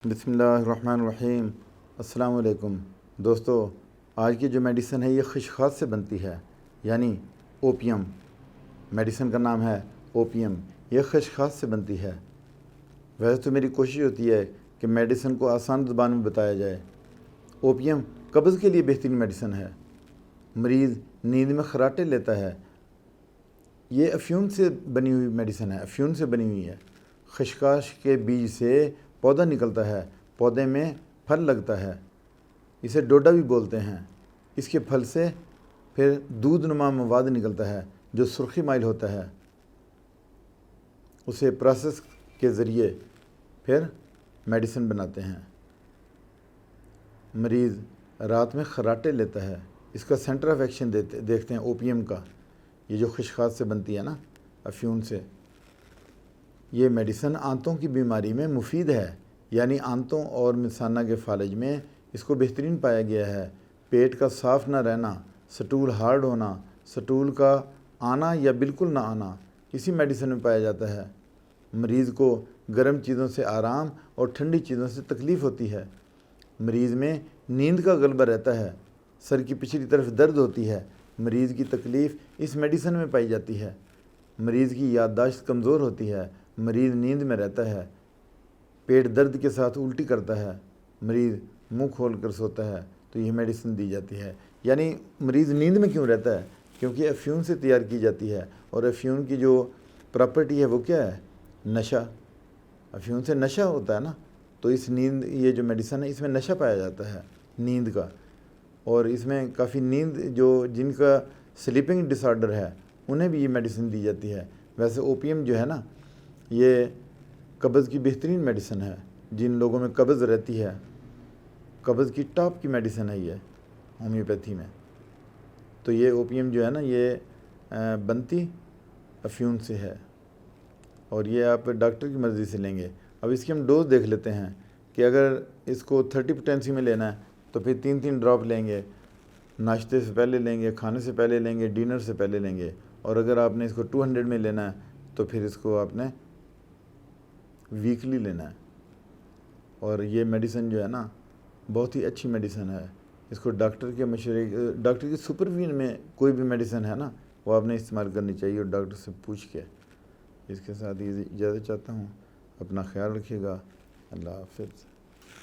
بسم اللہ الرحمن الرحیم۔ السلام علیکم دوستو، آج کی جو میڈیسن ہے یہ خشخاش سے بنتی ہے، یعنی اوپیم۔ میڈیسن کا نام ہے اوپیم، یہ خشخاش سے بنتی ہے۔ ویسے تو میری کوشش ہوتی ہے کہ میڈیسن کو آسان زبان میں بتایا جائے۔ اوپیم قبض کے لیے بہترین میڈیسن ہے۔ مریض نیند میں خراٹے لیتا ہے، یہ افیون سے بنی ہوئی میڈیسن ہے، افیون سے بنی ہوئی ہے۔ خشخاش کے بیج سے پودا نکلتا ہے، پودے میں پھل لگتا ہے، اسے ڈوڈا بھی بولتے ہیں۔ اس کے پھل سے پھر دودھ نما مواد نکلتا ہے جو سرخی مائل ہوتا ہے، اسے پروسیس کے ذریعے پھر میڈیسن بناتے ہیں۔ مریض رات میں خراٹے لیتا ہے، اس کا سینٹر آف ایکشن دیکھتے ہیں اوپیم کا، یہ جو خشخاش سے بنتی ہے نا، افیون سے۔ یہ میڈیسن آنتوں کی بیماری میں مفید ہے، یعنی آنتوں اور مثانہ کے فالج میں اس کو بہترین پایا گیا ہے۔ پیٹ کا صاف نہ رہنا، سٹول ہارڈ ہونا، سٹول کا آنا یا بالکل نہ آنا، اسی میڈیسن میں پایا جاتا ہے۔ مریض کو گرم چیزوں سے آرام اور ٹھنڈی چیزوں سے تکلیف ہوتی ہے۔ مریض میں نیند کا غلبہ رہتا ہے، سر کی پچھلی طرف درد ہوتی ہے، مریض کی تکلیف اس میڈیسن میں پائی جاتی ہے۔ مریض کی یادداشت کمزور ہوتی ہے، مریض نیند میں رہتا ہے، پیٹ درد کے ساتھ الٹی کرتا ہے، مریض منہ کھول کر سوتا ہے، تو یہ میڈیسن دی جاتی ہے۔ یعنی مریض نیند میں کیوں رہتا ہے؟ کیونکہ افیون سے تیار کی جاتی ہے، اور افیون کی جو پراپرٹی ہے وہ کیا ہے؟ نشہ۔ افیون سے نشہ ہوتا ہے نا، تو اس نیند، یہ جو میڈیسن ہے اس میں نشہ پایا جاتا ہے نیند کا، اور اس میں کافی نیند جن کا سلیپنگ ڈس آرڈر ہے انہیں بھی یہ میڈیسن دی جاتی ہے۔ ویسے اوپیم جو ہے نا، یہ قبض کی بہترین میڈیسن ہے۔ جن لوگوں میں قبض رہتی ہے، قبض کی ٹاپ کی میڈیسن ہے یہ ہومیوپیتھی میں۔ تو یہ اوپیم جو ہے نا، یہ بنتی افیون سے ہے، اور یہ آپ ڈاکٹر کی مرضی سے لیں گے۔ اب اس کی ہم ڈوز دیکھ لیتے ہیں کہ اگر اس کو 30 پوٹینسی میں لینا ہے تو پھر 3 ڈراپ لیں گے، ناشتے سے پہلے لیں گے، کھانے سے پہلے لیں گے، ڈنر سے پہلے لیں گے۔ اور اگر آپ نے اس کو 200 میں لینا ہے تو پھر اس کو آپ نے ویکلی لینا ہے۔ اور یہ میڈیسن جو ہے نا بہت ہی اچھی میڈیسن ہے، اس کو ڈاکٹر کے مشورے، ڈاکٹر کی سپرویژن میں کوئی بھی میڈیسن ہے نا وہ آپ نے استعمال کرنی چاہیے، اور ڈاکٹر سے پوچھ کے۔ اس کے ساتھ اجازت چاہتا ہوں، اپنا خیال رکھیے گا، اللہ حافظ۔